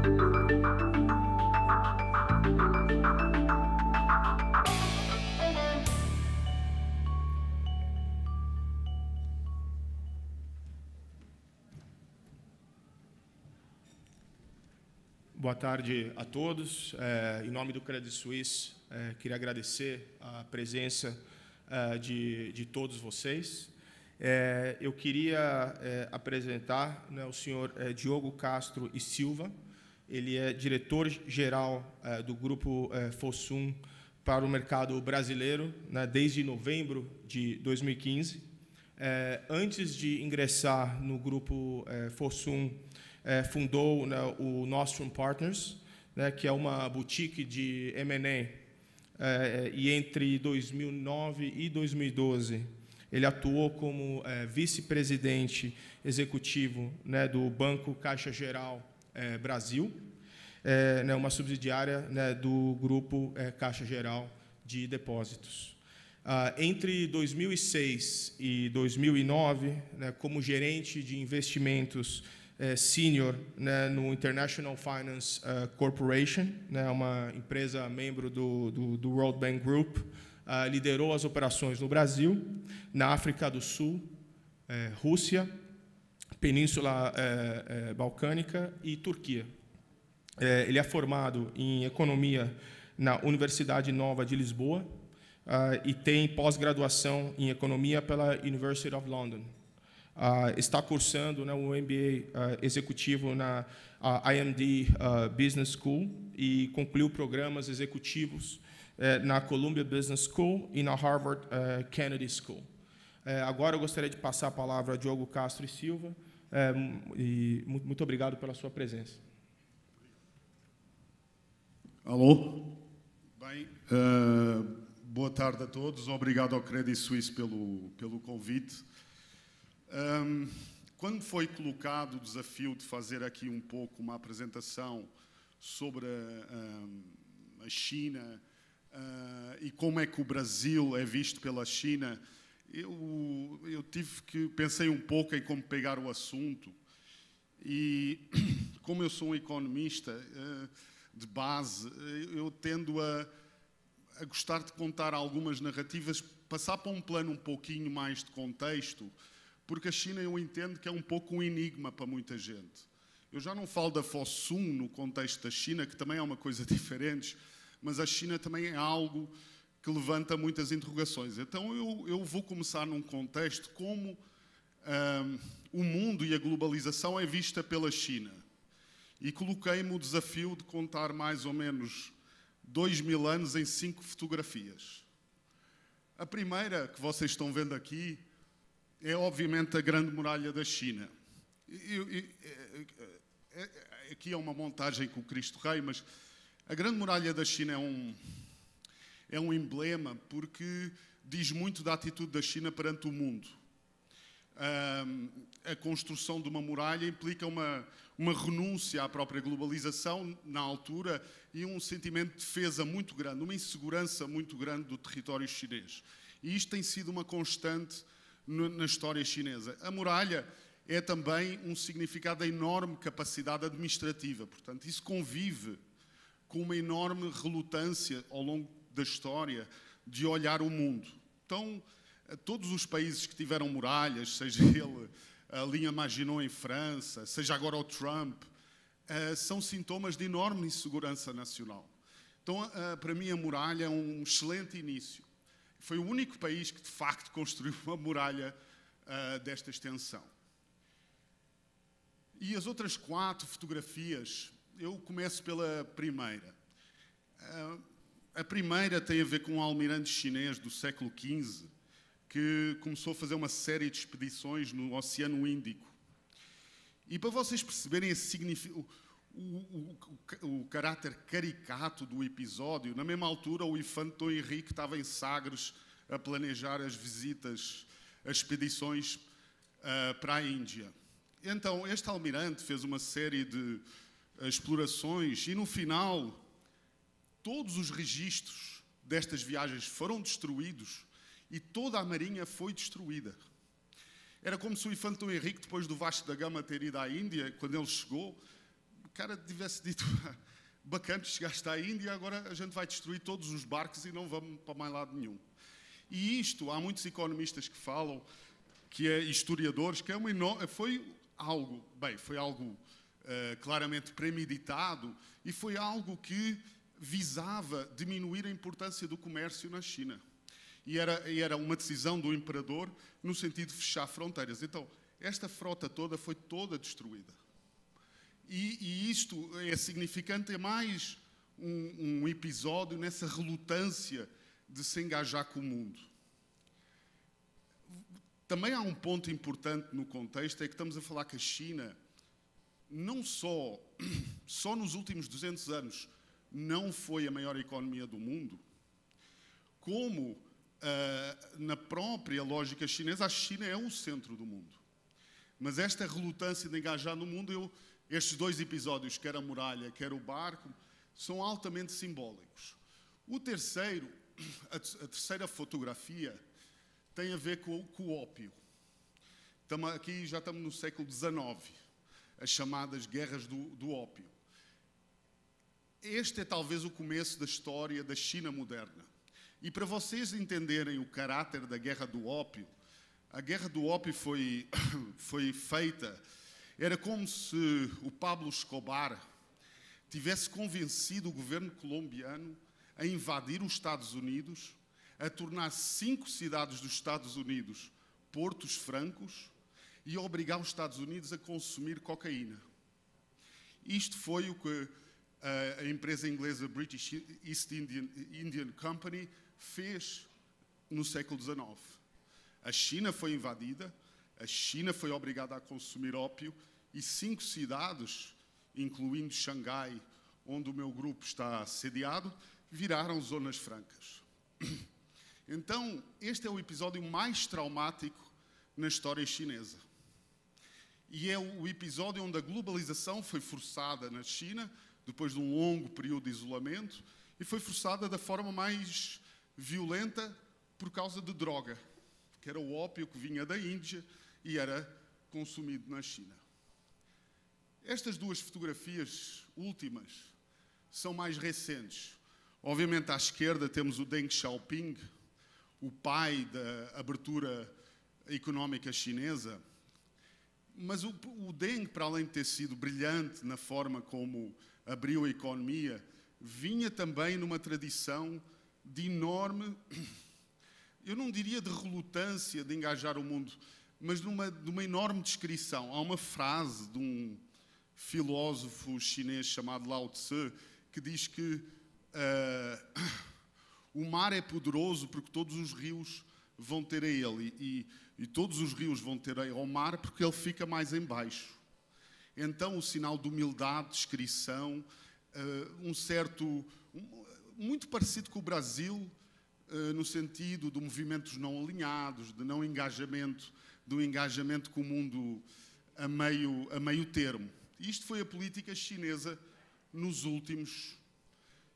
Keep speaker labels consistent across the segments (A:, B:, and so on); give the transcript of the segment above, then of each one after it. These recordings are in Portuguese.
A: Boa tarde a todos. Em nome do Credit Suisse, queria agradecer a presença de todos vocês. Eu queria apresentar, né, o senhor Diogo Castro e Silva. Ele é diretor-geral do Grupo Fosun para o mercado brasileiro, né, desde novembro de 2015. Antes de ingressar no Grupo Fosun, fundou, né, o Nostrum Partners, né, que é uma boutique de M&A, e entre 2009 e 2012 ele atuou como vice-presidente executivo, né, do Banco Caixa Geral Brasil, né, uma subsidiária, né, do Grupo Caixa Geral de Depósitos. Entre 2006 e 2009, né, como gerente de investimentos senior, né, no International Finance Corporation, né, uma empresa membro do World Bank Group, liderou as operações no Brasil, na África do Sul, Rússia, Península Balcânica e Turquia. Ele é formado em Economia na Universidade Nova de Lisboa e tem pós-graduação em Economia pela University of London. Está cursando, né, o MBA executivo na IMD Business School e concluiu programas executivos na Columbia Business School e na Harvard Kennedy School. Agora eu gostaria de passar a palavra a Diogo Castro e Silva, e muito obrigado pela sua presença.
B: Alô? Bem, boa tarde a todos. Obrigado ao Credit Suisse pelo convite. Quando foi colocado o desafio de fazer aqui um pouco uma apresentação sobre a China e como é que o Brasil é visto pela China, eu pensei um pouco em como pegar o assunto e, como eu sou um economista de base, eu tendo a gostar de contar algumas narrativas, passar para um plano um pouquinho mais de contexto, porque a China eu entendo que é um pouco um enigma para muita gente. Eu já não falo da Fosun no contexto da China, que também é uma coisa diferente, mas a China também é algo que levanta muitas interrogações. Então eu vou começar num contexto como o mundo e a globalização é vista pela China. E coloquei-me o desafio de contar mais ou menos 2000 anos em 5 fotografias. A primeira que vocês estão vendo aqui é, obviamente, a Grande Muralha da China. Aqui é uma montagem com o Cristo Rei, mas a Grande Muralha da China é um emblema porque diz muito da atitude da China perante o mundo. A construção de uma muralha implica uma renúncia à própria globalização na altura e um sentimento de defesa muito grande, uma insegurança muito grande do território chinês. E isto tem sido uma constante na história chinesa. A muralha é também um significado de enorme capacidade administrativa. Portanto, isso convive com uma enorme relutância ao longo da história de olhar o mundo. Então, todos os países que tiveram muralhas, seja ele a linha Maginot em França, seja agora o Trump, são sintomas de enorme insegurança nacional. Então, para mim, a muralha é um excelente início. Foi o único país que, de facto, construiu uma muralha desta extensão. E as outras 4 fotografias, eu começo pela primeira. A primeira tem a ver com um almirante chinês do século XV, que começou a fazer uma série de expedições no Oceano Índico. E para vocês perceberem esse significado, o caráter caricato do episódio, na mesma altura o infante Dom Henrique estava em Sagres a planejar as visitas, as expedições para a Índia. Então, este almirante fez uma série de explorações e, no final, todos os registros destas viagens foram destruídos e toda a marinha foi destruída. Era como se o infante Dom Henrique, depois do Vasco da Gama ter ido à Índia, quando ele chegou, cara tivesse dito, bacana, chegaste à Índia, agora a gente vai destruir todos os barcos e não vamos para mais lado nenhum. E isto, há muitos economistas que falam, que é historiadores, que foi algo claramente premeditado e foi algo que visava diminuir a importância do comércio na China. E era uma decisão do imperador no sentido de fechar fronteiras. Então, esta frota toda foi toda destruída. E isto é significante, é mais um episódio nessa relutância de se engajar com o mundo. Também há um ponto importante no contexto, é que estamos a falar que a China, não só nos últimos 200 anos, não foi a maior economia do mundo, como na própria lógica chinesa, a China é o centro do mundo. Mas esta relutância de engajar no mundo, estes dois episódios, quer a muralha, quer o barco, são altamente simbólicos. O terceiro, a terceira fotografia, tem a ver com o ópio. Já estamos no século XIX, as chamadas guerras do ópio. Este é talvez o começo da história da China moderna. E para vocês entenderem o caráter da guerra do ópio, a guerra do ópio foi feita, era como se o Pablo Escobar tivesse convencido o governo colombiano a invadir os Estados Unidos, a tornar 5 cidades dos Estados Unidos portos francos e a obrigar os Estados Unidos a consumir cocaína. Isto foi o que a empresa inglesa British East Indian Company fez no século XIX. A China foi invadida, a China foi obrigada a consumir ópio e 5 cidades, incluindo Xangai, onde o meu grupo está sediado, viraram zonas francas. Então, este é o episódio mais traumático na história chinesa. E é o episódio onde a globalização foi forçada na China, depois de um longo período de isolamento, e foi forçada da forma mais violenta por causa de droga, que era o ópio que vinha da Índia e era consumido na China. Estas duas fotografias últimas são mais recentes. Obviamente, à esquerda temos o Deng Xiaoping, o pai da abertura económica chinesa. Mas o Deng, para além de ter sido brilhante na forma como abriu a economia, vinha também numa tradição de enorme, eu não diria de relutância de engajar o mundo, mas de uma enorme descrição. Há uma frase de um filósofo chinês chamado Lao Tse que diz que o mar é poderoso porque todos os rios vão ter a ele e todos os rios vão ter ao mar porque ele fica mais em baixo. Então o sinal de humildade, discrição, muito parecido com o Brasil, no sentido de movimentos não alinhados, de não engajamento, do engajamento com o mundo a meio termo. Isto foi a política chinesa nos últimos,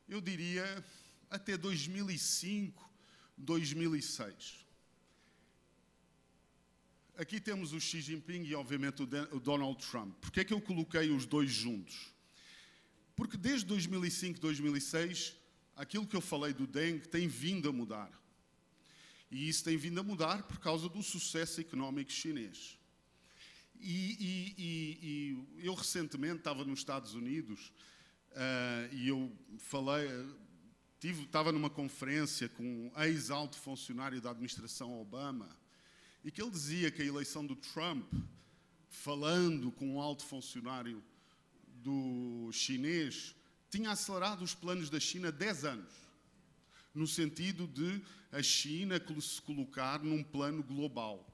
B: eu diria, até 2005, 2006. Aqui temos o Xi Jinping e, obviamente, o Donald Trump. Por que é que eu coloquei os dois juntos? Porque desde 2005, 2006, aquilo que eu falei do Deng tem vindo a mudar. E isso tem vindo a mudar por causa do sucesso económico chinês. E eu recentemente estava nos Estados Unidos e eu estava numa conferência com um ex-alto funcionário da administração Obama e que ele dizia que a eleição do Trump, falando com um alto funcionário do chinês, tinha acelerado os planos da China 10 anos, no sentido de a China se colocar num plano global.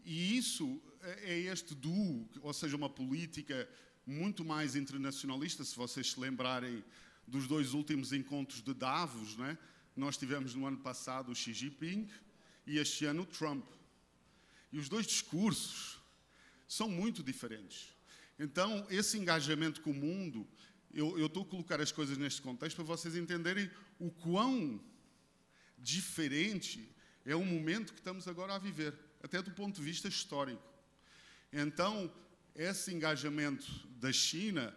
B: E isso é este duo, ou seja, uma política muito mais internacionalista. Se vocês se lembrarem dos 2 últimos encontros de Davos, né? Nós tivemos no ano passado o Xi Jinping e este ano o Trump. E os 2 discursos são muito diferentes. Então, esse engajamento com o mundo, eu estou a colocar as coisas neste contexto para vocês entenderem o quão diferente é o momento que estamos agora a viver, até do ponto de vista histórico. Então, esse engajamento da China,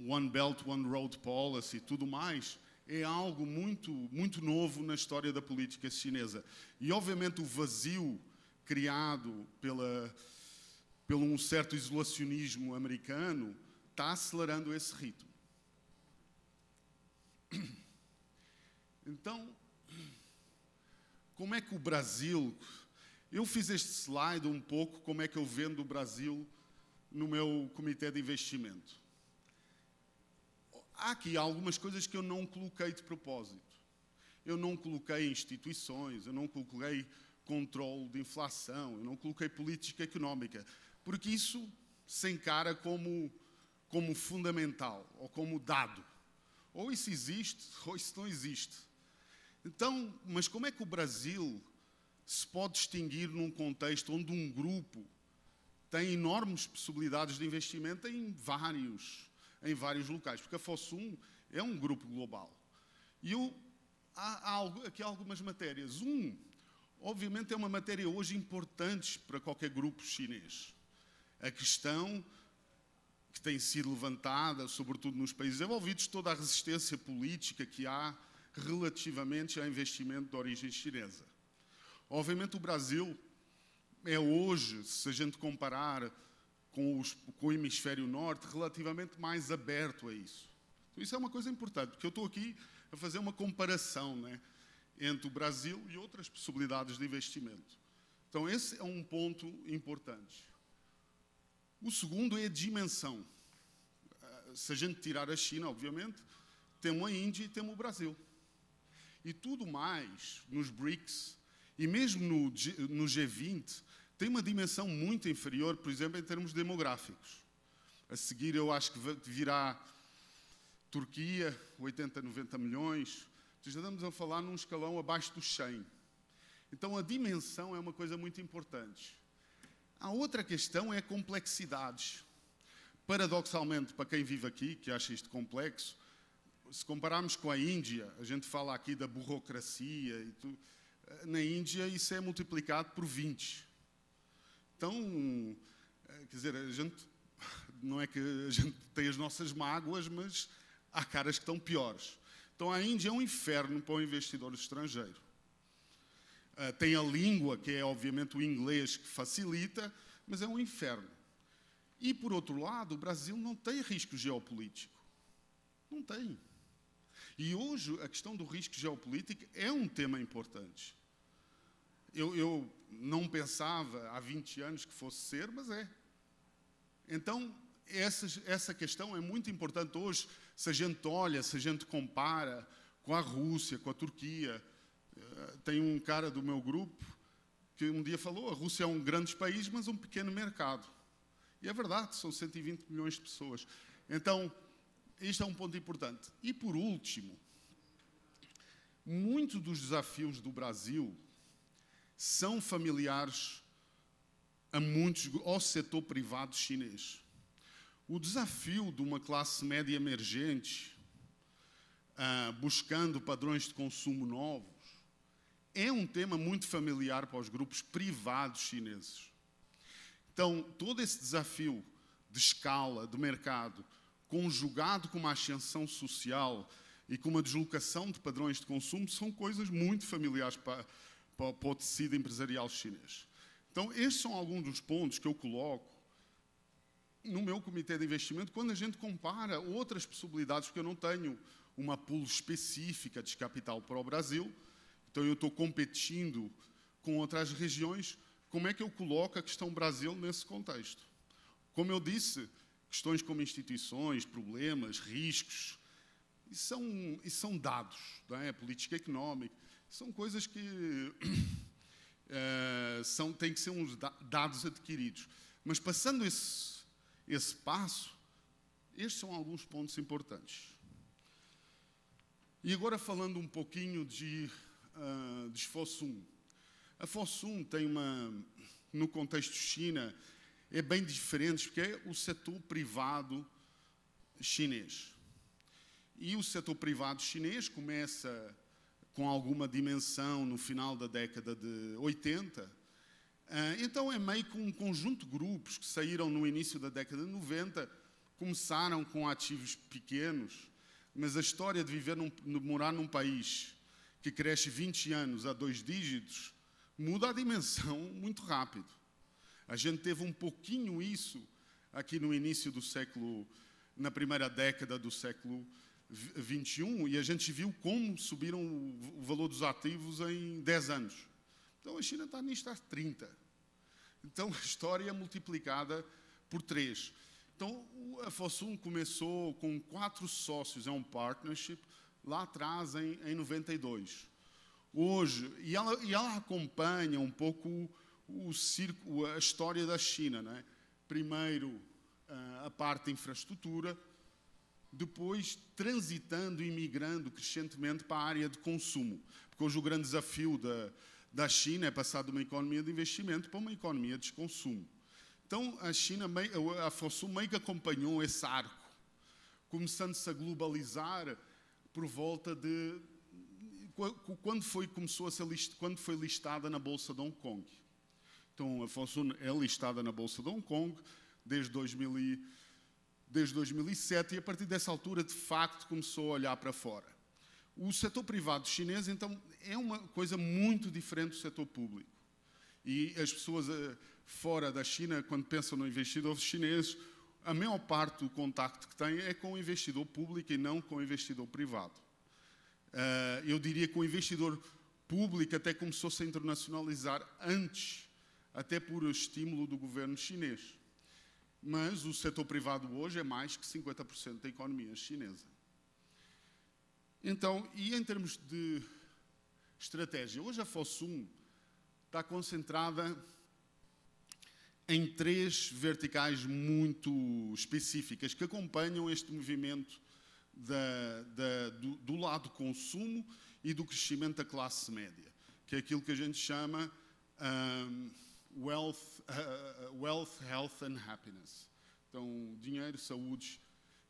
B: One Belt, One Road Policy e tudo mais, é algo muito, muito novo na história da política chinesa. E, obviamente, o vazio criado pelo um certo isolacionismo americano está acelerando esse ritmo. Então, como é que o Brasil... Eu fiz este slide um pouco como é que eu vendo o Brasil no meu comitê de investimento. Há aqui algumas coisas que eu não coloquei de propósito. Eu não coloquei instituições, eu não coloquei controle de inflação, eu não coloquei política económica, porque isso se encara como fundamental, ou como dado. Ou isso existe, ou isso não existe. Então, mas como é que o Brasil se pode distinguir num contexto onde um grupo tem enormes possibilidades de investimento em vários locais? Porque a Fosun é um grupo global. E há aqui algumas matérias. Obviamente, é uma matéria hoje importante para qualquer grupo chinês. A questão que tem sido levantada, sobretudo nos países desenvolvidos, toda a resistência política que há relativamente ao investimento de origem chinesa. Obviamente, o Brasil é hoje, se a gente comparar com o hemisfério norte, relativamente mais aberto a isso. Então, isso é uma coisa importante, porque eu estou aqui a fazer uma comparação, né, entre o Brasil e outras possibilidades de investimento. Então, esse é um ponto importante. O segundo é a dimensão. Se a gente tirar a China, obviamente, temos a Índia e temos o Brasil. E tudo mais, nos BRICS, e mesmo no G20, tem uma dimensão muito inferior, por exemplo, em termos demográficos. A seguir, eu acho que virá Turquia, 80, 90 milhões. Já estamos a falar num escalão abaixo dos 100. Então, a dimensão é uma coisa muito importante. A outra questão é complexidades. Paradoxalmente, para quem vive aqui, que acha isto complexo, se compararmos com a Índia, a gente fala aqui da burocracia, e tudo, na Índia isso é multiplicado por 20. Então, quer dizer, não é que a gente tem as nossas mágoas, mas há caras que estão piores. Então, a Índia é um inferno para o investidor estrangeiro. Tem a língua, que é obviamente o inglês, que facilita, mas é um inferno. E, por outro lado, o Brasil não tem risco geopolítico. Não tem. E hoje a questão do risco geopolítico é um tema importante. Eu não pensava há 20 anos que fosse ser, mas é. Então, essa questão é muito importante hoje, se a gente olha, se a gente compara com a Rússia, com a Turquia. Tem um cara do meu grupo que um dia falou: a Rússia é um grande país, mas um pequeno mercado. E é verdade, são 120 milhões de pessoas. Então, isto é um ponto importante. E, por último, muitos dos desafios do Brasil são familiares ao setor privado chinês. O desafio de uma classe média emergente, buscando padrões de consumo novos, é um tema muito familiar para os grupos privados chineses. Então, todo esse desafio de escala, de mercado, conjugado com uma ascensão social e com uma deslocação de padrões de consumo, são coisas muito familiares para o tecido empresarial chinês. Então, estes são alguns dos pontos que eu coloco no meu comitê de investimento quando a gente compara outras possibilidades, porque eu não tenho uma pool específica de capital para o Brasil, então eu estou competindo com outras regiões. Como é que eu coloco a questão Brasil nesse contexto? Como eu disse, questões como instituições, problemas, riscos, isso são dados, não é? Política económica, são coisas que têm que ser uns dados adquiridos. Mas passando esse passo, estes são alguns pontos importantes. E agora falando um pouquinho de Fosun. A Fosun tem no contexto China, é bem diferente, porque é o setor privado chinês. E o setor privado chinês começa com alguma dimensão no final da década de 80 Então é meio que um conjunto de grupos que saíram no início da década de 90, começaram com ativos pequenos, mas a história de morar num país que cresce 20 anos a 2 dígitos muda a dimensão muito rápido. A gente teve um pouquinho isso aqui no início do século, na primeira década do século XXI, e a gente viu como subiram o valor dos ativos em 10 anos. Então a China está nisto há 30. Então a história é multiplicada por 3. Então a Fosun começou com 4 sócios, é um partnership, lá atrás em 92. Hoje, e ela acompanha um pouco a história da China, não é? Primeiro a parte da infraestrutura, depois transitando e migrando crescentemente para a área de consumo. Porque hoje o grande desafio da China é passar de uma economia de investimento para uma economia de consumo. Então a Fosun meio que acompanhou esse arco, começando-se a globalizar por volta de quando foi listada na Bolsa de Hong Kong. Então a Fosun é listada na Bolsa de Hong Kong desde 2007 e a partir dessa altura de facto começou a olhar para fora. O setor privado chinês então é uma coisa muito diferente do setor público. E as pessoas fora da China, quando pensam no investidor chinês, a maior parte do contacto que têm é com o investidor público e não com o investidor privado. Eu diria que o investidor público até começou-se a internacionalizar antes, até por estímulo do governo chinês. Mas o setor privado hoje é mais que 50% da economia chinesa. Então, e em termos de estratégia, hoje a Fosun está concentrada em 3 verticais muito específicas que acompanham este movimento do lado do consumo e do crescimento da classe média, que é aquilo que a gente chama wealth, health and happiness. Então, dinheiro, saúde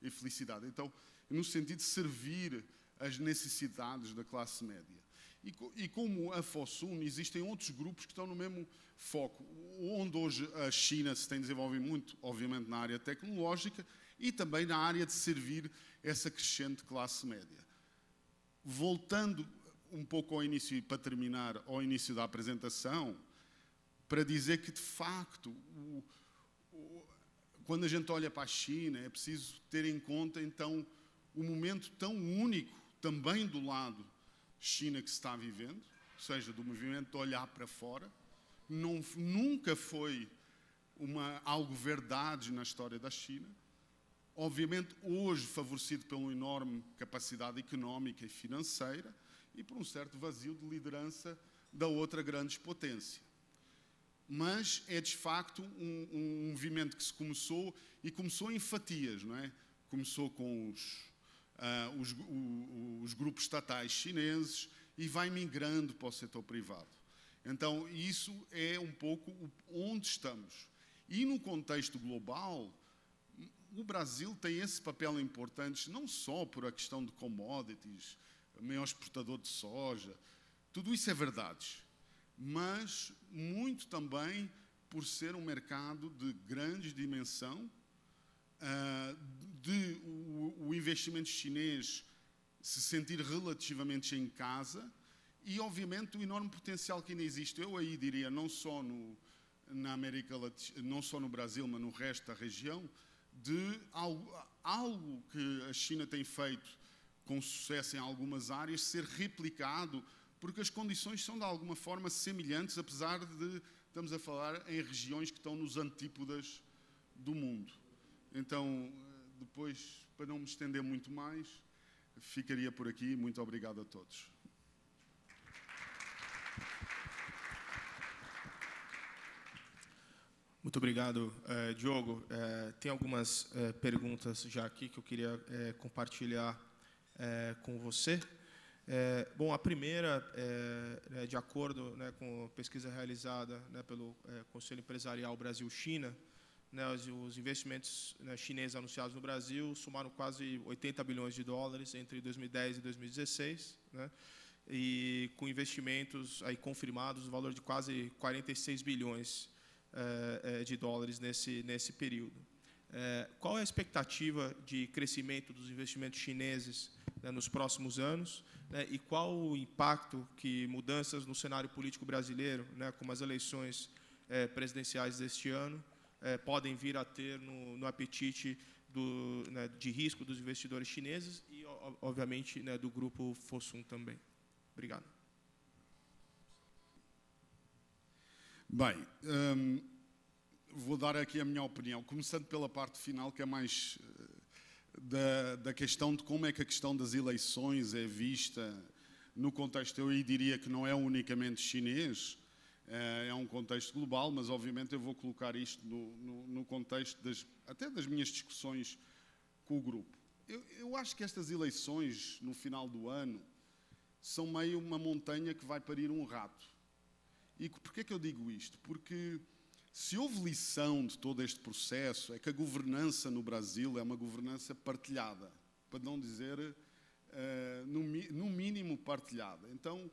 B: e felicidade. Então, no sentido de servir as necessidades da classe média. E como a Fosun, existem outros grupos que estão no mesmo foco, onde hoje a China se tem desenvolvido muito, obviamente na área tecnológica e também na área de servir essa crescente classe média. Voltando um pouco ao início, e para terminar, ao início da apresentação, para dizer que, de facto, quando a gente olha para a China, é preciso ter em conta, então, o momento tão único, também do lado China que se está vivendo, ou seja, do movimento de olhar para fora. Nunca foi algo verdade na história da China. Obviamente, hoje favorecido pela enorme capacidade económica e financeira e por um certo vazio de liderança da outra grande potência. Mas é, de facto, um movimento que se começou em fatias, não é? Começou com os grupos estatais chineses e vai migrando para o setor privado. Então, isso é um pouco onde estamos. E no contexto global, o Brasil tem esse papel importante, não só por a questão de commodities, maior exportador de soja, tudo isso é verdade, mas muito também por ser um mercado de grande dimensão, o investimento chinês se sentir relativamente em casa e, obviamente, o enorme potencial que ainda existe. Eu aí diria, não só na América Latina, não só no Brasil, mas no resto da região, de algo que a China tem feito com sucesso em algumas áreas ser replicado, porque as condições são de alguma forma semelhantes, apesar de estamos a falar em regiões que estão nos antípodas do mundo. Então, depois, para não me estender muito mais, ficaria por aqui. Muito obrigado a todos.
A: Muito obrigado, Diogo. Tem algumas perguntas já aqui que eu queria compartilhar com você. Bom, a primeira, de acordo com a pesquisa realizada pelo Conselho Empresarial Brasil-China, os investimentos chineses anunciados no Brasil somaram quase 80 bilhões de dólares entre 2010 e 2016. e com investimentos aí confirmados no valor de quase 46 bilhões de dólares nesse período. Qual é a expectativa de crescimento dos investimentos chineses, né, nos próximos anos, né, e qual o impacto que mudanças no cenário político brasileiro, né, como as eleições presidenciais deste ano, podem vir a ter no apetite né, de risco dos investidores chineses e, obviamente, né, do grupo Fosun também. Obrigado.
B: Bem, vou dar aqui a minha opinião, começando pela parte final, que é mais da questão de como é que a questão das eleições é vista no contexto, eu diria que não é unicamente chinês, é um contexto global, mas obviamente eu vou colocar isto no contexto até das minhas discussões com o grupo. Eu acho que estas eleições, no final do ano, são meio uma montanha que vai parir um rato. E porquê é que eu digo isto? Porque se houve lição de todo este processo, é que a governança no Brasil é uma governança partilhada, para não dizer, no mínimo, partilhada. Então,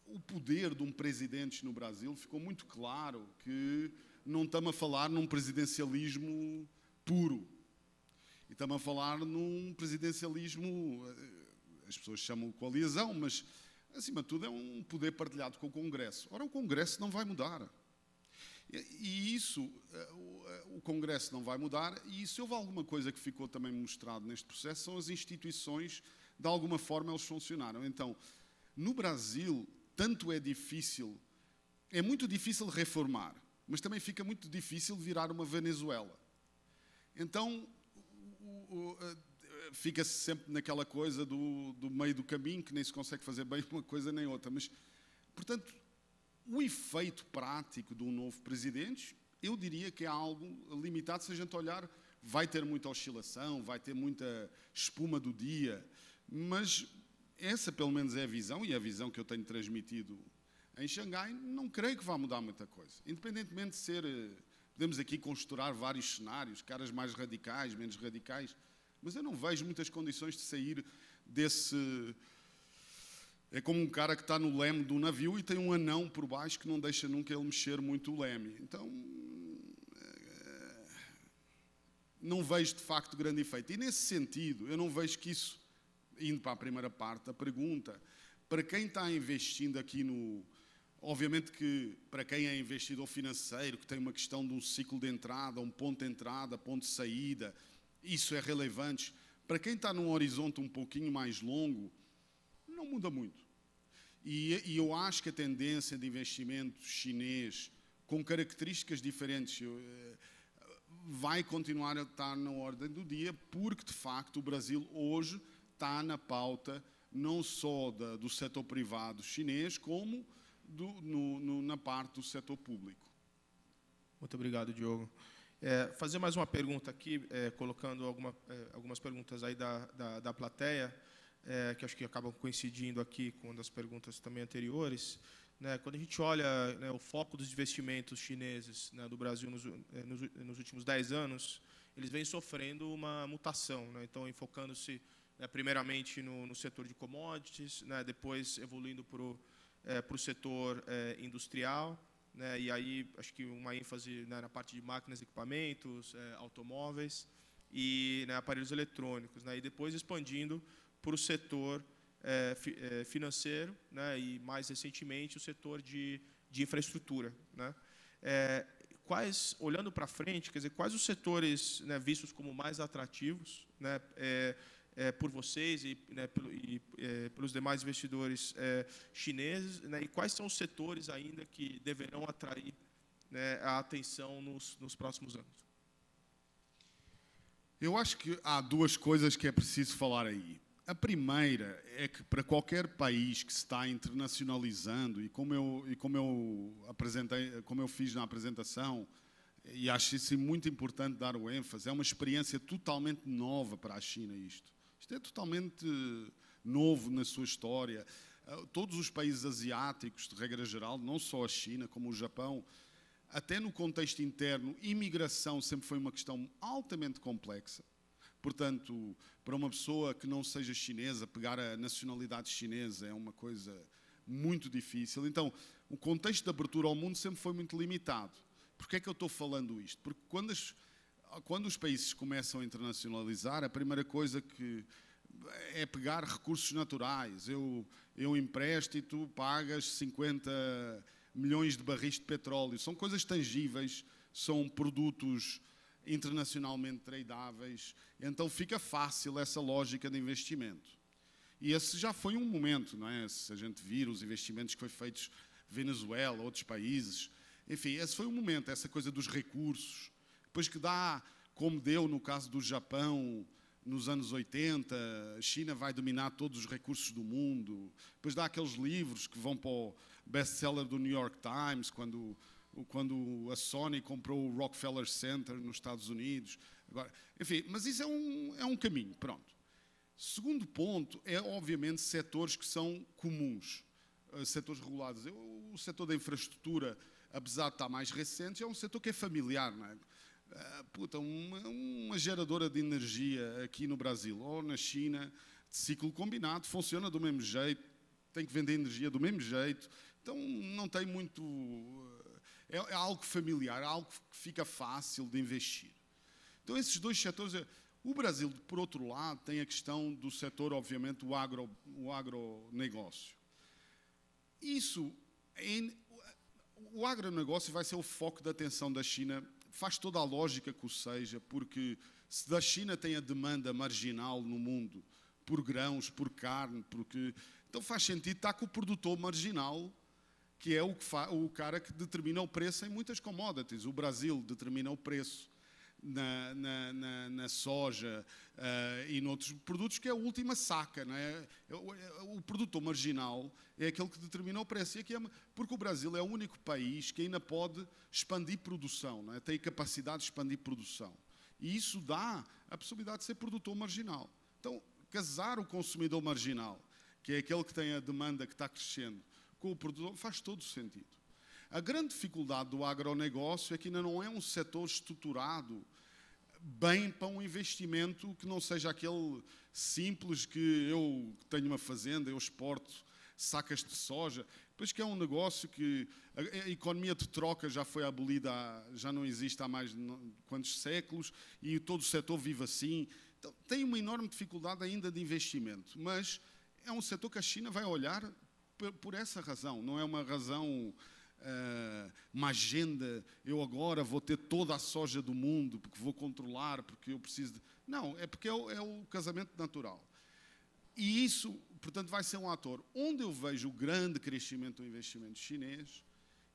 B: o poder de um presidente no Brasil ficou muito claro que não estamos a falar num presidencialismo puro. E estamos a falar num presidencialismo, as pessoas chamam de coalizão, mas, acima de tudo, é um poder partilhado com o Congresso. Ora, o Congresso não vai mudar. E isso, o Congresso não vai mudar, e se houve alguma coisa que ficou também mostrado neste processo, são as instituições, de alguma forma, eles funcionaram. Então, no Brasil, tanto é muito difícil reformar, mas também fica muito difícil virar uma Venezuela. Então, fica-se sempre naquela coisa do meio do caminho, que nem se consegue fazer bem uma coisa nem outra. Mas, portanto, o efeito prático de um novo presidente, eu diria que é algo limitado. Se a gente olhar, vai ter muita oscilação, vai ter muita espuma do dia, mas essa pelo menos é a visão, e a visão que eu tenho transmitido em Xangai, não creio que vá mudar muita coisa. Independentemente de ser, podemos aqui consturar vários cenários, caras mais radicais, menos radicais, mas eu não vejo muitas condições de sair desse... É como um cara que está no leme do navio e tem um anão por baixo que não deixa nunca ele mexer muito o leme. Então, não vejo de facto grande efeito. E nesse sentido, eu não vejo que isso, indo para a primeira parte da pergunta, para quem está investindo aqui no... Obviamente que para quem é investidor financeiro, que tem uma questão de um ciclo de entrada, um ponto de entrada, ponto de saída, isso é relevante. Para quem está num horizonte um pouquinho mais longo, não muda muito. E eu acho que a tendência de investimento chinês, com características diferentes, vai continuar a estar na ordem do dia, porque, de facto, o Brasil hoje está na pauta não só do setor privado chinês, como na parte do setor público.
A: Muito obrigado, Diogo. Fazer mais uma pergunta aqui, colocando algumas perguntas aí da plateia, que acho que acabam coincidindo aqui com uma das perguntas também anteriores. Né, quando a gente olha, né, o foco dos investimentos chineses, né, do Brasil nos últimos 10 anos, eles vêm sofrendo uma mutação. Né, então, enfocando-se, né, primeiramente no setor de commodities, né, depois evoluindo para o setor industrial, né, e aí acho que uma ênfase, né, na parte de máquinas e equipamentos, automóveis e, né, aparelhos eletrônicos, né, e depois expandindo para o setor financeiro, né, e mais recentemente o setor de infraestrutura, né. Olhando para frente, quer dizer, quais os setores, né, vistos como mais atrativos, né, por vocês e, né, pelos demais investidores chineses, né, e quais são os setores ainda que deverão atrair, né, a atenção nos próximos anos?
B: Eu acho que há duas coisas que é preciso falar aí. A primeira é que para qualquer país que se está internacionalizando, e como eu fiz na apresentação, e acho isso muito importante dar o ênfase, é uma experiência totalmente nova para a China isto. Isto é totalmente novo na sua história. Todos os países asiáticos, de regra geral, não só a China, como o Japão, até no contexto interno, imigração sempre foi uma questão altamente complexa. Portanto, para uma pessoa que não seja chinesa, pegar a nacionalidade chinesa é uma coisa muito difícil. Então, o contexto de abertura ao mundo sempre foi muito limitado. Porquê é que eu estou falando isto? Porque quando os países começam a internacionalizar, a primeira coisa que é pegar recursos naturais. Eu empresto e tu pagas 50 milhões de barris de petróleo. São coisas tangíveis, são produtos internacionalmente tradáveis. Então fica fácil essa lógica de investimento. E esse já foi um momento, não é? Se a gente vir os investimentos que foi feitos Venezuela, outros países. Enfim, esse foi um momento, essa coisa dos recursos. Depois que dá, como deu no caso do Japão, nos anos 80, a China vai dominar todos os recursos do mundo. Depois dá aqueles livros que vão para o best-seller do New York Times, quando a Sony comprou o Rockefeller Center nos Estados Unidos. Agora, enfim, mas isso é um caminho, pronto. Segundo ponto é, obviamente, setores que são comuns, setores regulados. O setor da infraestrutura, apesar de estar mais recente, é um setor que é familiar, não é? Uma geradora de energia aqui no Brasil ou na China, de ciclo combinado, funciona do mesmo jeito, tem que vender energia do mesmo jeito, então não tem muito... É algo familiar, é algo que fica fácil de investir. Então esses dois setores... O Brasil, por outro lado, tem a questão do setor, obviamente, o agronegócio. O agronegócio vai ser o foco da atenção da China. Faz toda a lógica que o seja, porque se da China tem a demanda marginal no mundo por grãos, por carne, então faz sentido estar com o produtor marginal, que é o cara que determina o preço em muitas commodities. O Brasil determina o preço na soja e noutros produtos, que é a última saca, não é? O produtor marginal é aquele que determina o preço. Porque o Brasil é o único país que ainda pode expandir produção, não é? Tem capacidade de expandir produção. E isso dá a possibilidade de ser produtor marginal. Então, casar o consumidor marginal, que é aquele que tem a demanda que está crescendo, com o produtor, faz todo o sentido. A grande dificuldade do agronegócio é que ainda não é um setor estruturado bem para um investimento que não seja aquele simples que eu tenho uma fazenda, eu exporto sacas de soja, pois que é um negócio que a economia de troca já foi abolida, já não existe há mais de quantos séculos e todo o setor vive assim. Então, tem uma enorme dificuldade ainda de investimento, mas é um setor que a China vai olhar por essa razão, não é uma razão... uma agenda, eu agora vou ter toda a soja do mundo, porque vou controlar, porque eu preciso de... Não, é porque é o casamento natural. E isso, portanto, vai ser um ator. Onde eu vejo o grande crescimento do investimento chinês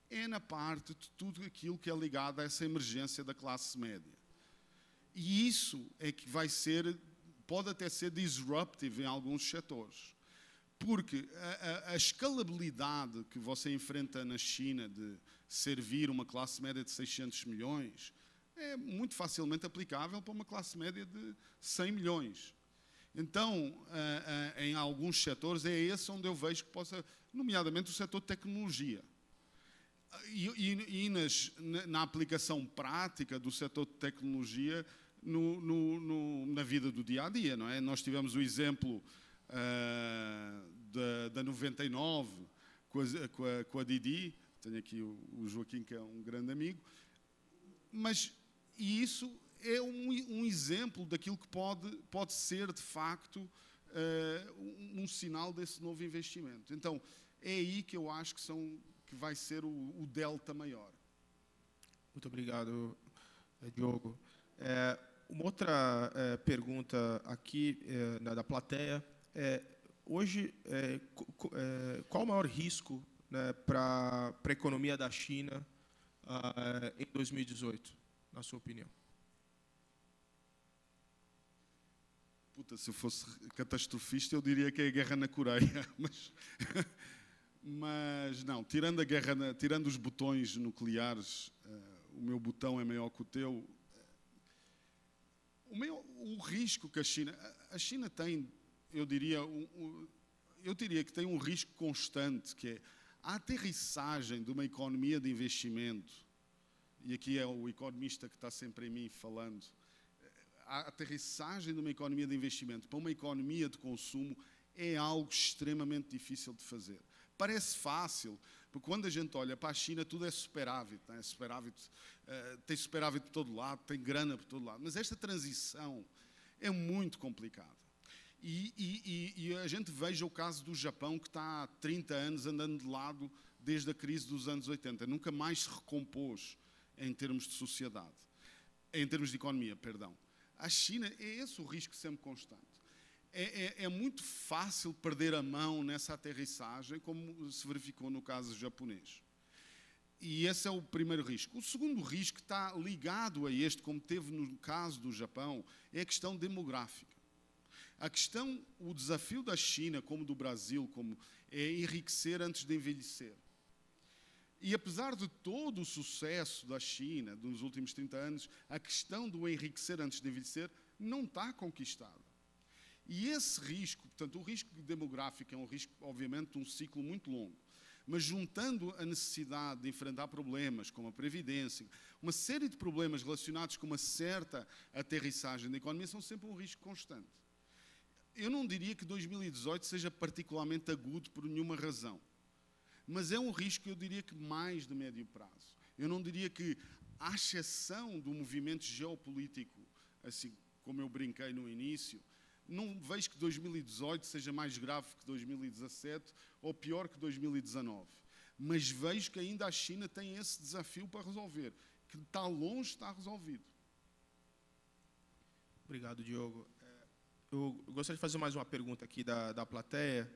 B: é na parte de tudo aquilo que é ligado a essa emergência da classe média. E isso é que pode até ser disruptive em alguns setores. Porque a escalabilidade que você enfrenta na China de servir uma classe média de 600 milhões é muito facilmente aplicável para uma classe média de 100 milhões. Então, em alguns setores, é esse onde eu vejo que possa, nomeadamente o setor de tecnologia. E na aplicação prática do setor de tecnologia na vida do dia-a-dia, não é? Nós tivemos o exemplo... da 99 com a Didi, tenho aqui o Joaquim, que é um grande amigo, e isso é um exemplo daquilo que pode ser de facto um sinal desse novo investimento. Então é aí que eu acho que vai ser o delta maior.
A: Muito obrigado, Diogo. Uma outra pergunta aqui da plateia. Hoje, qual o maior risco, né, para a economia da China em 2018, na sua opinião?
B: Se eu fosse catastrofista, eu diria que é a guerra na Coreia. Mas não, tirando os botões nucleares, o meu botão é maior que o teu. O risco que a China tem... Eu diria que tem um risco constante, que é a aterrissagem de uma economia de investimento, e aqui é o economista que está sempre em mim falando, a aterrissagem de uma economia de investimento para uma economia de consumo é algo extremamente difícil de fazer. Parece fácil, porque quando a gente olha para a China, tudo é superávit, né? Tem superávit por todo lado, tem grana por todo lado. Mas esta transição é muito complicada. E a gente veja o caso do Japão, que está há 30 anos andando de lado desde a crise dos anos 80. Nunca mais se recompôs em termos de sociedade, em termos de economia, perdão. A China, é esse o risco sempre constante. É muito fácil perder a mão nessa aterrissagem, como se verificou no caso japonês. E esse é o primeiro risco. O segundo risco está ligado a este, como teve no caso do Japão, é a questão demográfica. O desafio da China, como do Brasil, é enriquecer antes de envelhecer. E apesar de todo o sucesso da China nos últimos 30 anos, a questão do enriquecer antes de envelhecer não está conquistada. E esse risco, portanto, o risco demográfico é um risco, obviamente, de um ciclo muito longo. Mas juntando a necessidade de enfrentar problemas como a previdência, uma série de problemas relacionados com uma certa aterrissagem da economia são sempre um risco constante. Eu não diria que 2018 seja particularmente agudo por nenhuma razão, mas é um risco, eu diria que mais de médio prazo. Eu não diria que, à exceção do movimento geopolítico, assim como eu brinquei no início, não vejo que 2018 seja mais grave que 2017 ou pior que 2019. Mas vejo que ainda a China tem esse desafio para resolver, que está longe de estar resolvido.
A: Obrigado, Diogo. Eu gostaria de fazer mais uma pergunta aqui da plateia.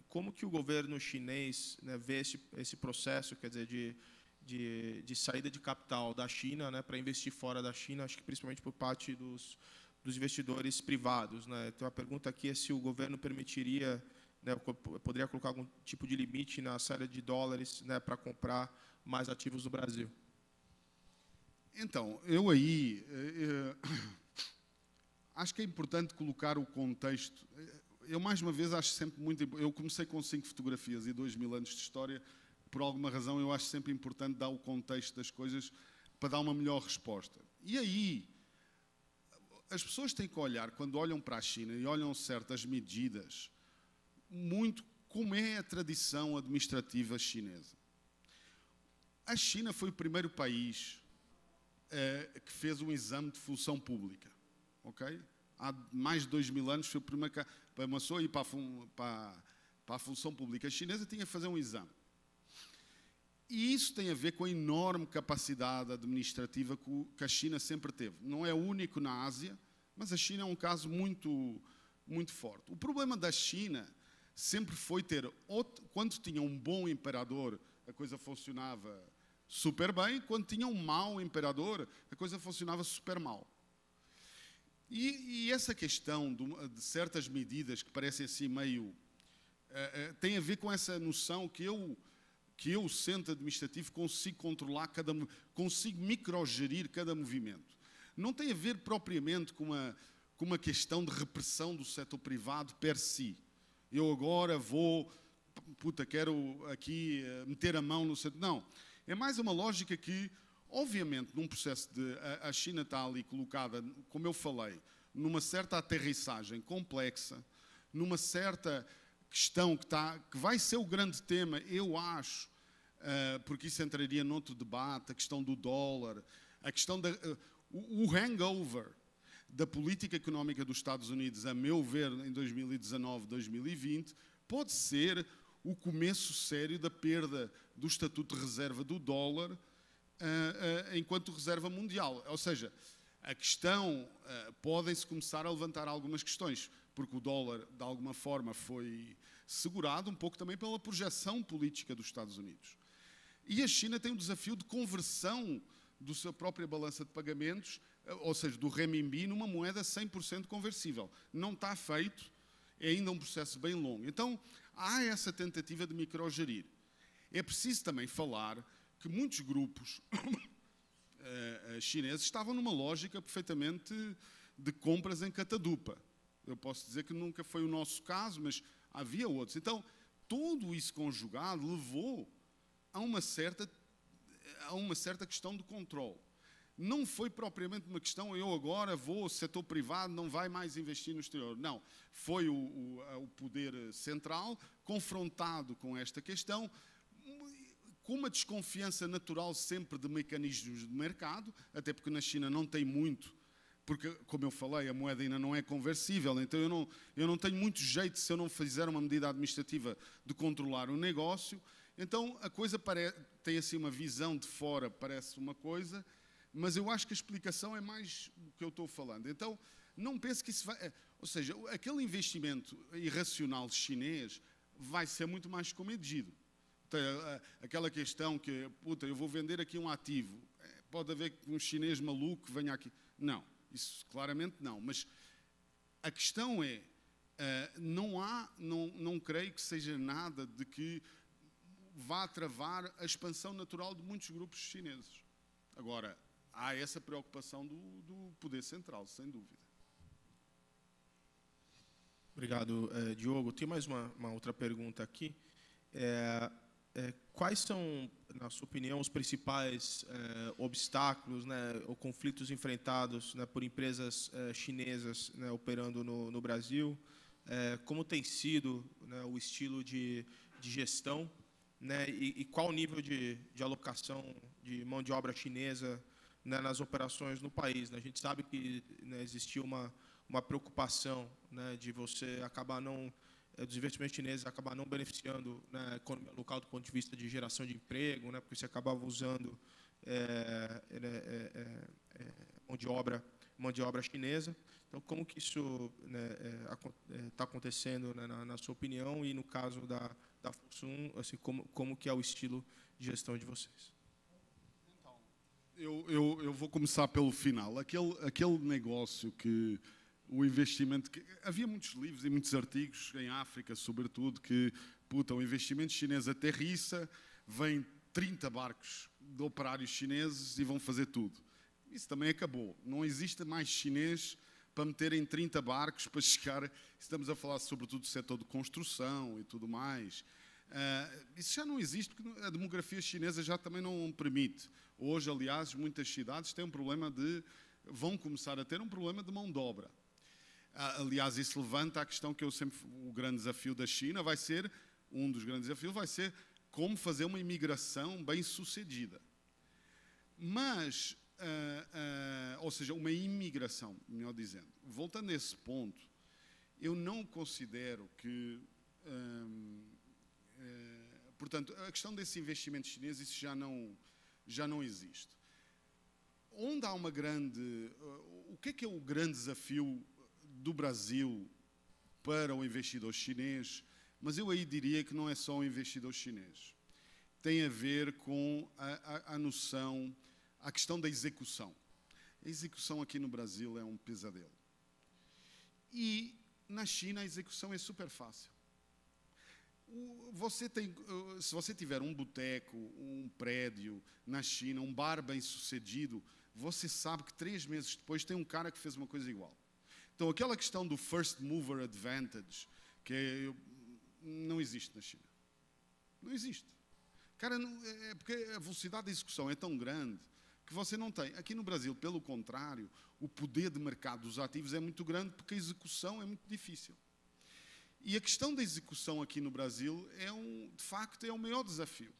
A: Como que o governo chinês, né, vê esse processo, quer dizer, de saída de capital da China, né, para investir fora da China, acho que principalmente por parte dos investidores privados, né? Então, a pergunta aqui é se o governo permitiria, né, poderia colocar algum tipo de limite na saída de dólares, né, para comprar mais ativos do Brasil.
B: Então, acho que é importante colocar o contexto. Eu, mais uma vez, acho sempre muito... Eu comecei com 5 fotografias e 2000 anos de história. Por alguma razão, eu acho sempre importante dar o contexto das coisas para dar uma melhor resposta. E aí, as pessoas têm que olhar, quando olham para a China e olham certas medidas, muito como é a tradição administrativa chinesa. A China foi o primeiro país que fez um exame de função pública. Okay? Há mais de 2000 anos, foi o primeiro para uma pessoa ir para a função pública chinesa, tinha que fazer um exame. E isso tem a ver com a enorme capacidade administrativa que a China sempre teve. Não é único na Ásia, mas a China é um caso muito, muito forte. O problema da China sempre foi quando tinha um bom imperador, a coisa funcionava super bem, quando tinha um mau imperador, a coisa funcionava super mal. E essa questão de certas medidas que parecem assim meio... tem a ver com essa noção que eu, centro administrativo, consigo controlar consigo microgerir cada movimento. Não tem a ver propriamente com uma questão de repressão do setor privado per si. Eu agora quero aqui meter a mão no setor... Não, é mais uma lógica que, obviamente, num processo a China está ali colocada, como eu falei, numa certa aterrissagem complexa, numa certa questão que vai ser o grande tema, eu acho, porque isso entraria noutro debate, a questão do dólar, a questão o hangover da política económica dos Estados Unidos, a meu ver, em 2019, 2020, pode ser o começo sério da perda do estatuto de reserva do dólar enquanto reserva mundial. Ou seja, a questão, podem-se começar a levantar algumas questões, porque o dólar, de alguma forma, foi segurado um pouco também pela projeção política dos Estados Unidos. E a China tem um desafio de conversão da sua própria balança de pagamentos, ou seja, do renminbi, numa moeda 100% conversível. Não está feito, é ainda um processo bem longo. Então, há essa tentativa de microgerir. É preciso também falar que muitos grupos chineses estavam numa lógica perfeitamente de compras em catadupa. Eu posso dizer que nunca foi o nosso caso, mas havia outros. Então, tudo isso conjugado levou a uma certa questão de controle. não foi propriamente uma questão, eu agora vou, o setor privado não vai mais investir no exterior. Não, foi o poder central confrontado com esta questão, com uma desconfiança natural sempre de mecanismos de mercado, até porque na China não tem muito, porque, como eu falei, a moeda ainda não é conversível, então eu não tenho muito jeito se eu não fizer uma medida administrativa de controlar o negócio. Então a coisa tem assim uma visão de fora, parece uma coisa, mas eu acho que a explicação é mais o que eu estou falando. Então não penso que isso vai... Ou seja, aquele investimento irracional chinês vai ser muito mais comedido. Aquela questão que, puta, eu vou vender aqui um ativo, pode haver um chinês maluco que venha aqui. Não, isso claramente não. Mas a questão é, não creio que seja nada de que vá travar a expansão natural de muitos grupos chineses. Agora, há essa preocupação do poder central, sem dúvida.
A: Obrigado, Diogo. Tem mais uma outra pergunta aqui. Quais são, na sua opinião, os principais obstáculos, né, ou conflitos enfrentados, né, por empresas chinesas, né, operando no Brasil? Como tem sido, né, o estilo de gestão, né, e qual o nível de alocação de mão de obra chinesa, né, nas operações no país? Né? A gente sabe que, né, existiu uma preocupação, né, de você acabar não... dos investimentos chineses acabar não beneficiando, né, a economia local do ponto de vista de geração de emprego, né, porque você acabava usando mão de obra chinesa. Então, como que isso está acontecendo, né, na sua opinião, e no caso da Fosun, assim, como que é o estilo de gestão de vocês?
B: Então, eu vou começar pelo final. Aquele negócio que o investimento... Havia muitos livros e muitos artigos em África, sobretudo, que, puta, o investimento chinês aterrissa, vem 30 barcos de operários chineses e vão fazer tudo. Isso também acabou. Não existe mais chinês para meter em 30 barcos para chegar... Estamos a falar sobretudo do setor de construção e tudo mais. Isso já não existe, porque a demografia chinesa já também não permite. Hoje, aliás, muitas cidades têm um problema vão começar a ter um problema de mão de obra. Aliás, isso levanta a questão que o grande desafio da China vai ser, um dos grandes desafios vai ser como fazer uma imigração bem-sucedida. Mas, ou seja, uma imigração, melhor dizendo. Voltando a esse ponto, eu não considero que... portanto, a questão desse investimento chinês, isso já não existe. Onde há uma grande... O que é o grande desafio do Brasil para o investidor chinês? Mas eu aí diria que não é só o investidor chinês. Tem a ver com a noção, a questão da execução. A execução aqui no Brasil é um pesadelo. E na China a execução é super fácil. Se você tiver um boteco, um prédio na China, um bar bem-sucedido, você sabe que 3 meses depois tem um cara que fez uma coisa igual. Então, aquela questão do first mover advantage, não existe na China. Não existe. Cara, é porque a velocidade de execução é tão grande que você não tem. Aqui no Brasil, pelo contrário, o poder de mercado dos ativos é muito grande porque a execução é muito difícil. E a questão da execução aqui no Brasil de facto, é o maior desafio.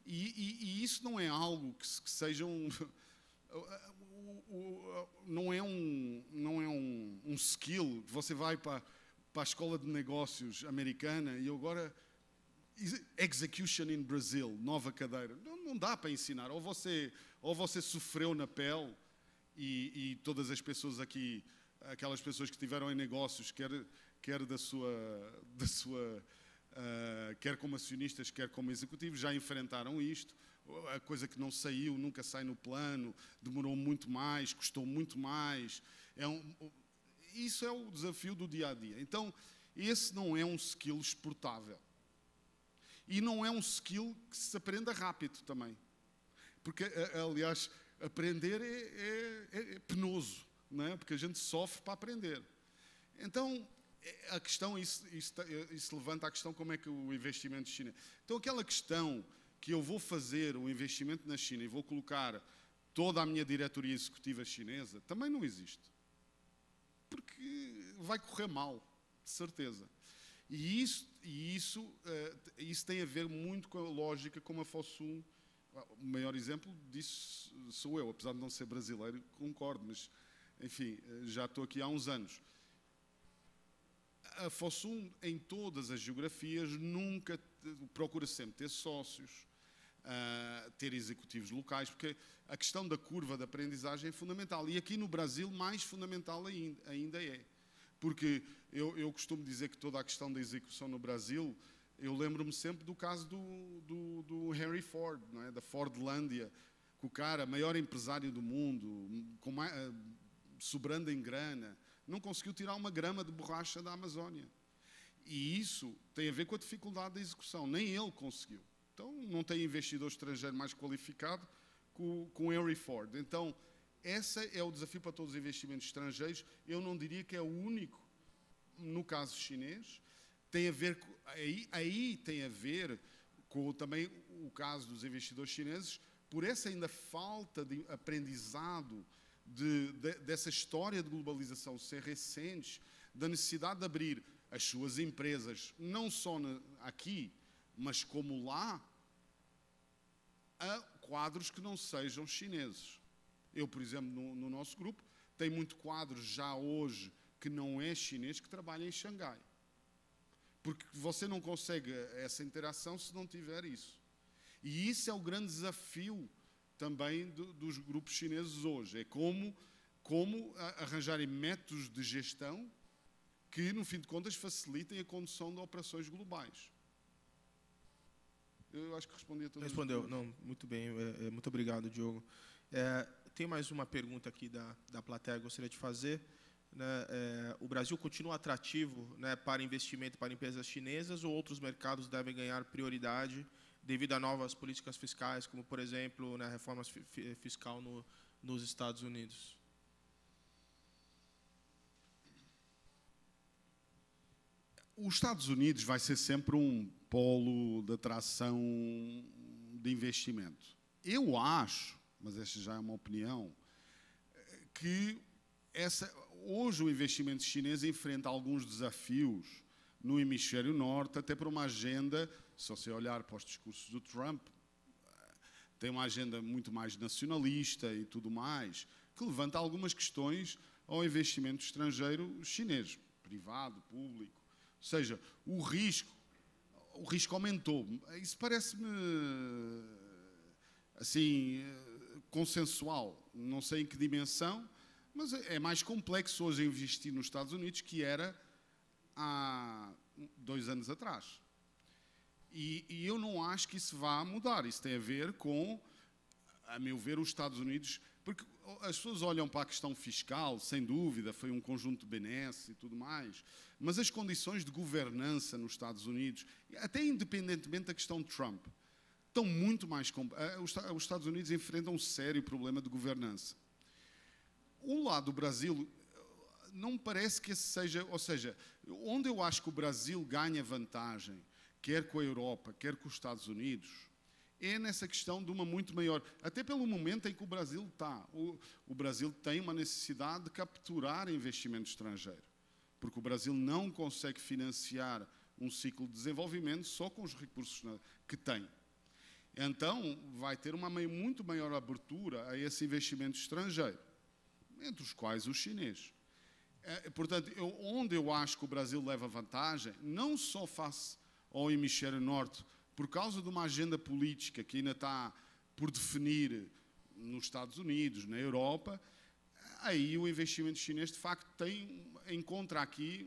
B: E isso não é algo que seja não é um skill que você vai para a escola de negócios americana e agora execution in Brazil, nova cadeira. Não dá para ensinar. Ou você sofreu na pele e todas as pessoas aqui, aquelas pessoas que estiveram em negócios, quer quer como acionistas, quer como executivos, já enfrentaram isto. A coisa que não saiu, nunca sai no plano, demorou muito mais, custou muito mais. Isso é o desafio do dia-a-dia. Então, esse não é um skill exportável. E não é um skill que se aprenda rápido também. Porque, aliás, aprender é penoso, não é? Porque a gente sofre para aprender. Então, a questão, isso levanta a questão como é que o investimento chinês... Então, aquela questão que eu vou fazer um investimento na China e vou colocar toda a minha diretoria executiva chinesa, também não existe. Porque vai correr mal, de certeza. E isso tem a ver muito com a lógica como a Fosun. O maior exemplo disso sou eu, apesar de não ser brasileiro, concordo, mas, enfim, já estou aqui há uns anos. A Fosun, em todas as geografias, nunca procura sempre ter sócios, ter executivos locais, porque a questão da curva de aprendizagem é fundamental. E aqui no Brasil, mais fundamental ainda é. Porque eu costumo dizer que toda a questão da execução no Brasil, eu lembro-me sempre do caso do Henry Ford, não é? Da Fordlândia, que o cara, maior empresário do mundo, sobrando em grana, não conseguiu tirar uma grama de borracha da Amazónia. E isso tem a ver com a dificuldade da execução. Nem ele conseguiu. Então, não tem investidor estrangeiro mais qualificado com o Henry Ford. Então, esse é o desafio para todos os investimentos estrangeiros. Eu não diria que é o único, no caso chinês. Tem a ver, aí tem a ver com também o caso dos investidores chineses, por essa ainda falta de aprendizado dessa história de globalização ser recente, da necessidade de abrir as suas empresas, não só aqui, mas como lá, a quadros que não sejam chineses. Eu, por exemplo, no nosso grupo, tenho muito quadros já hoje que não é chinês, que trabalha em Xangai. Porque você não consegue essa interação se não tiver isso. E isso é o grande desafio também dos grupos chineses hoje. É como arranjarem métodos de gestão que, no fim de contas, facilitem a condução de operações globais. Eu acho que respondi a todas as perguntas.
A: Respondeu. Não, muito bem. Muito obrigado, Diogo. Tem mais uma pergunta aqui da plateia que eu gostaria de fazer. O Brasil continua atrativo, né, para investimento para empresas chinesas, ou outros mercados devem ganhar prioridade devido a novas políticas fiscais, como, por exemplo, a reforma fiscal nos Estados Unidos?
B: Os Estados Unidos vai ser sempre um polo de atração de investimento. Eu acho, mas esta já é uma opinião, que hoje o investimento chinês enfrenta alguns desafios no hemisfério norte, até por uma agenda, se você olhar para os discursos do Trump, tem uma agenda muito mais nacionalista e tudo mais, que levanta algumas questões ao investimento estrangeiro chinês, privado, público. Ou seja, o risco aumentou. Isso parece-me, assim, consensual. Não sei em que dimensão, mas é mais complexo hoje investir nos Estados Unidos que era há 2 anos atrás. E eu não acho que isso vá mudar. Isso tem a ver com, a meu ver, os Estados Unidos... Porque as pessoas olham para a questão fiscal, sem dúvida, foi um conjunto de benesses e tudo mais, mas as condições de governança nos Estados Unidos, até independentemente da questão de Trump, estão muito mais... Os Estados Unidos enfrentam um sério problema de governança. O lado do Brasil, não me parece que esse seja... Ou seja, onde eu acho que o Brasil ganha vantagem, quer com a Europa, quer com os Estados Unidos, é nessa questão de uma muito maior... Até pelo momento em que o Brasil está. O Brasil tem uma necessidade de capturar investimento estrangeiro, porque o Brasil não consegue financiar um ciclo de desenvolvimento só com os recursos que tem. Então, vai ter uma muito maior abertura a esse investimento estrangeiro, entre os quais os chineses. Portanto, onde eu acho que o Brasil leva vantagem, não só face ao hemisfério norte, por causa de uma agenda política que ainda está por definir nos Estados Unidos, na Europa, aí o investimento chinês, de facto, encontra aqui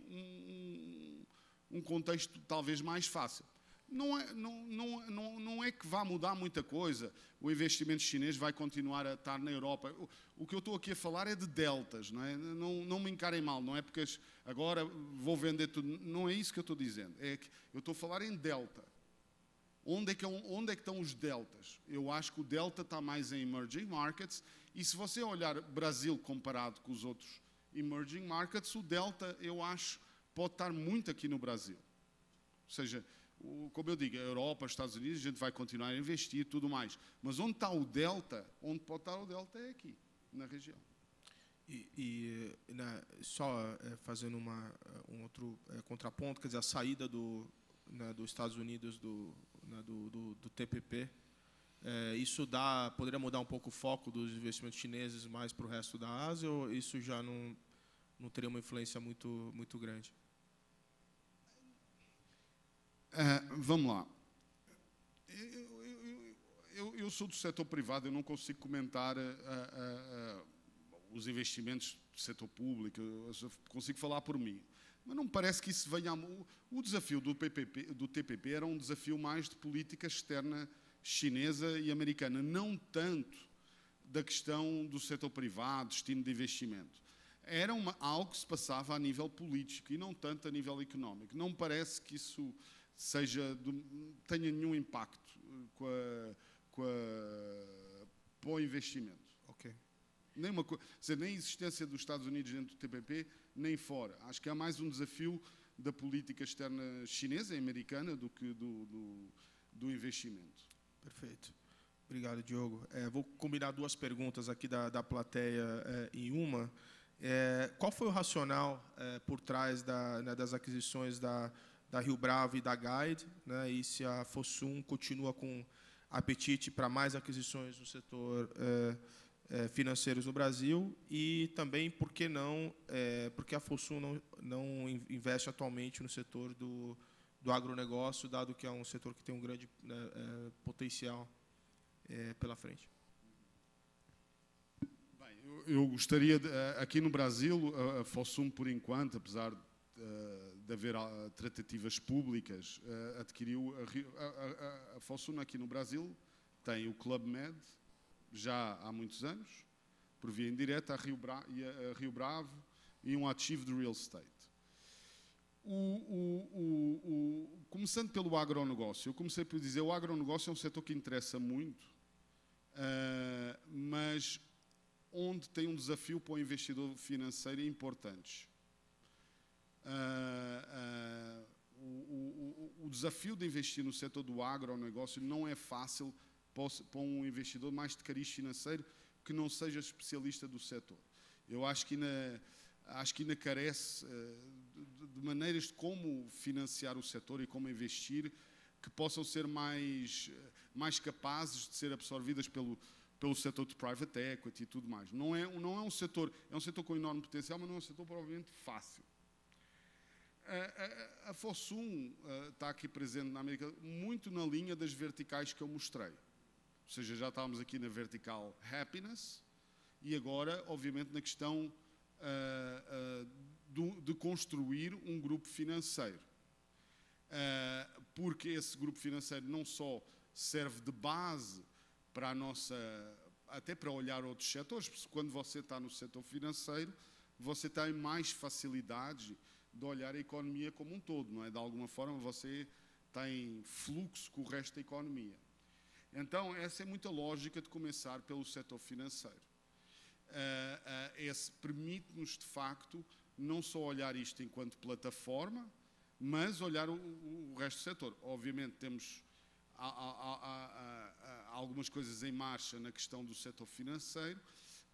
B: um contexto talvez mais fácil. Não é que vá mudar muita coisa. O investimento chinês vai continuar a estar na Europa. O que eu estou aqui a falar é de deltas, não é? Não me encarem mal, não é porque agora vou vender tudo. Não é isso que eu estou dizendo. É que eu estou a falar em delta. Onde é que estão os deltas? Eu acho que o delta está mais em emerging markets, e se você olhar Brasil comparado com os outros emerging markets, o delta, eu acho, pode estar muito aqui no Brasil. Ou seja, como eu digo, a Europa, os Estados Unidos, a gente vai continuar a investir e tudo mais. Mas onde está o delta, onde pode estar o delta é aqui, na região.
A: Só fazendo um outro contraponto, quer dizer, a saída dos Estados Unidos do TPP, isso poderia mudar um pouco o foco dos investimentos chineses mais para o resto da Ásia, ou isso já não teria uma influência muito grande?
B: Vamos lá. Eu sou do setor privado, eu não consigo comentar os investimentos do setor público, eu consigo falar por mim. Mas não me parece que isso venha... O desafio do TPP era um desafio mais de política externa chinesa e americana, não tanto da questão do setor privado, destino de investimento. Era algo que se passava a nível político e não tanto a nível económico. Não me parece que isso tenha nenhum impacto para o investimento.
A: Ok.
B: Nem a existência dos Estados Unidos dentro do TPP, nem fora. Acho que é mais um desafio da política externa chinesa e americana do que do investimento.
A: Perfeito. Obrigado, Diogo. Vou combinar duas perguntas aqui da plateia em uma. Qual foi o racional por trás das aquisições da Rio Bravo e da Guide, né, e se a Fosun continua com apetite para mais aquisições no setor financeiros no Brasil, e também, por que não, porque a Fosun não investe atualmente no setor do agronegócio, dado que é um setor que tem um grande potencial pela frente.
B: Bem, eu gostaria, aqui no Brasil, a Fosun, por enquanto, apesar de haver tratativas públicas, adquiriu a Fosun aqui no Brasil, tem o Club Med, já há muitos anos, por via indireta, a Rio Bravo e um ativo de real estate. Começando pelo agronegócio, eu comecei por dizer que o agronegócio é um setor que interessa muito, mas onde tem um desafio para o investidor financeiro importante. O desafio de investir no setor do agronegócio não é fácil para um investidor mais de cariz financeiro que não seja especialista do setor. Eu acho que ainda carece de maneiras de como financiar o setor e como investir que possam ser mais capazes de ser absorvidas pelo setor de private equity e tudo mais. Não é um setor, é um setor com enorme potencial, mas não é um setor provavelmente fácil. A Fosun está aqui presente na América muito na linha das verticais que eu mostrei. Ou seja, já estávamos aqui na vertical happiness e agora, obviamente, na questão de construir um grupo financeiro. Porque esse grupo financeiro não só serve de base para a nossa... até para olhar outros setores, porque quando você está no setor financeiro, você tem mais facilidades de olhar a economia como um todo, não é? De alguma forma você tem fluxo com o resto da economia. Então, essa é muita lógica de começar pelo setor financeiro. Esse permite-nos, de facto, não só olhar isto enquanto plataforma, mas olhar o resto do setor. Obviamente, temos algumas coisas em marcha na questão do setor financeiro,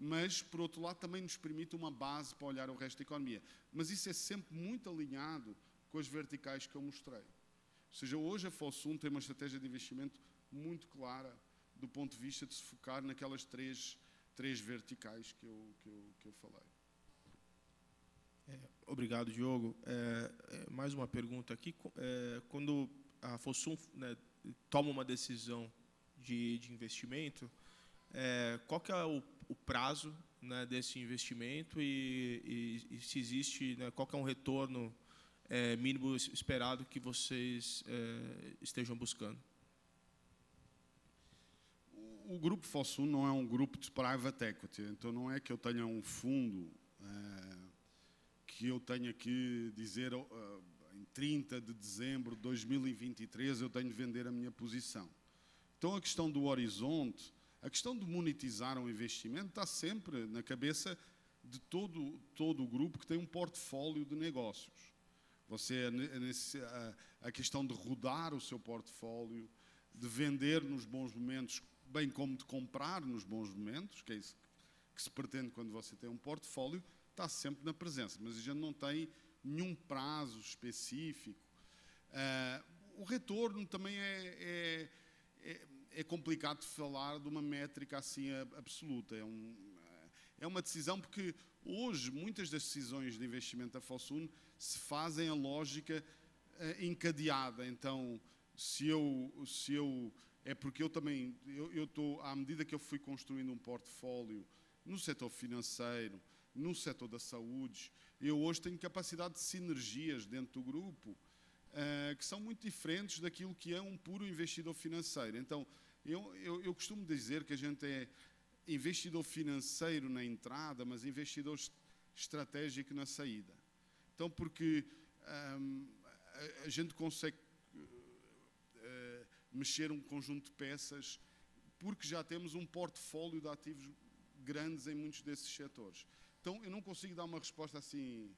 B: mas, por outro lado, também nos permite uma base para olhar o resto da economia. Mas isso é sempre muito alinhado com as verticais que eu mostrei. Ou seja, hoje a Fosun tem uma estratégia de investimento muito clara do ponto de vista de se focar naquelas três verticais que eu falei.
A: Obrigado, Diogo. Mais uma pergunta aqui. Quando a Fosun, né, toma uma decisão de investimento, qual que é o prazo, né, desse investimento e se existe, né, qual que é um retorno mínimo esperado que vocês estejam buscando?
B: O grupo Fosun não é um grupo de private equity, então não é que eu tenha um fundo que eu tenha que dizer em 30 de dezembro de 2023 eu tenho de vender a minha posição. Então a questão do horizonte, a questão de monetizar um investimento está sempre na cabeça de todo o grupo que tem um portfólio de negócios. A questão de rodar o seu portfólio, de vender nos bons momentos, bem como de comprar nos bons momentos, que é isso que se pretende quando você tem um portfólio, está sempre na presença, mas a gente não tem nenhum prazo específico. O retorno também é complicado de falar de uma métrica assim absoluta. É uma decisão porque hoje muitas das decisões de investimento da Fosun se fazem a lógica encadeada. Então, é porque eu também, à medida que eu fui construindo um portfólio no setor financeiro, no setor da saúde, eu hoje tenho capacidade de sinergias dentro do grupo que são muito diferentes daquilo que é um puro investidor financeiro. Então, eu costumo dizer que a gente é investidor financeiro na entrada, mas investidor estratégico na saída. Então, porque a gente consegue mexer um conjunto de peças porque já temos um portfólio de ativos grandes em muitos desses setores. Então, eu não consigo dar uma resposta assim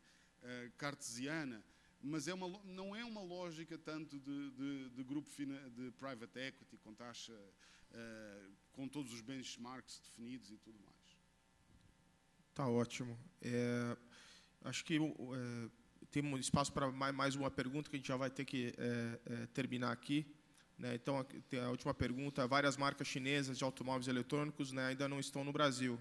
B: cartesiana, mas não é uma lógica tanto de grupo de private equity, com taxa, com todos os benchmarks definidos e tudo mais.
A: Tá ótimo. Acho que temos espaço para mais uma pergunta, que a gente já vai ter que terminar aqui. Né? Então, tem a última pergunta. Várias marcas chinesas de automóveis eletrônicos, né, ainda não estão no Brasil.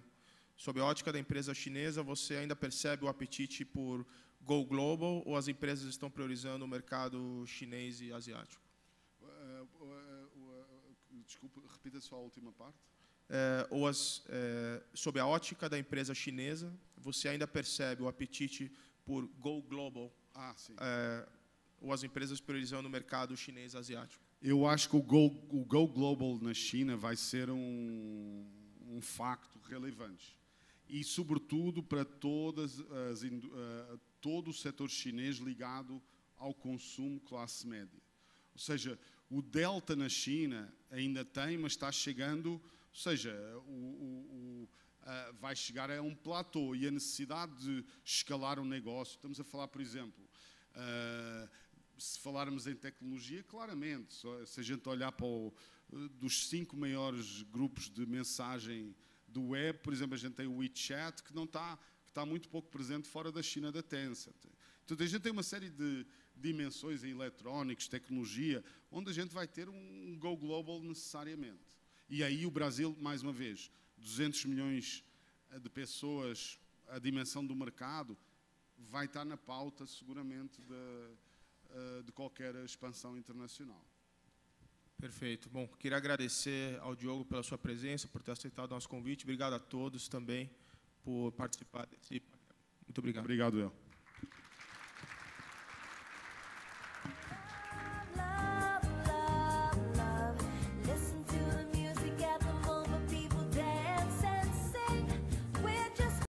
A: Sob a ótica da empresa chinesa, você ainda percebe o apetite por Go Global ou as empresas estão priorizando o mercado chinês e asiático?
B: Desculpe, repita só a última parte.
A: Sob a ótica da empresa chinesa, você ainda percebe o apetite por Go Global ou as empresas priorizando o mercado chinês e asiático?
B: Eu acho que o Go Global na China vai ser um facto relevante. E, sobretudo, para todo o setor chinês ligado ao consumo classe média. Ou seja, o delta na China ainda tem, mas está chegando, ou seja, vai chegar a um platô e a necessidade de escalar um negócio. Estamos a falar, por exemplo, se falarmos em tecnologia, claramente, se a gente olhar para dos 5 maiores grupos de mensagem do web, por exemplo, a gente tem o WeChat, que está muito pouco presente fora da China, da Tencent. Então, a gente tem uma série de dimensões em eletrónicos, tecnologia, onde a gente vai ter um Go Global necessariamente. E aí o Brasil, mais uma vez, 200 milhões de pessoas, a dimensão do mercado, vai estar na pauta, seguramente, de qualquer expansão internacional.
A: Perfeito. Bom, queria agradecer ao Diogo pela sua presença, por ter aceitado o nosso convite. Obrigado a todos também por participar desse. Muito obrigado.
B: Obrigado, eu.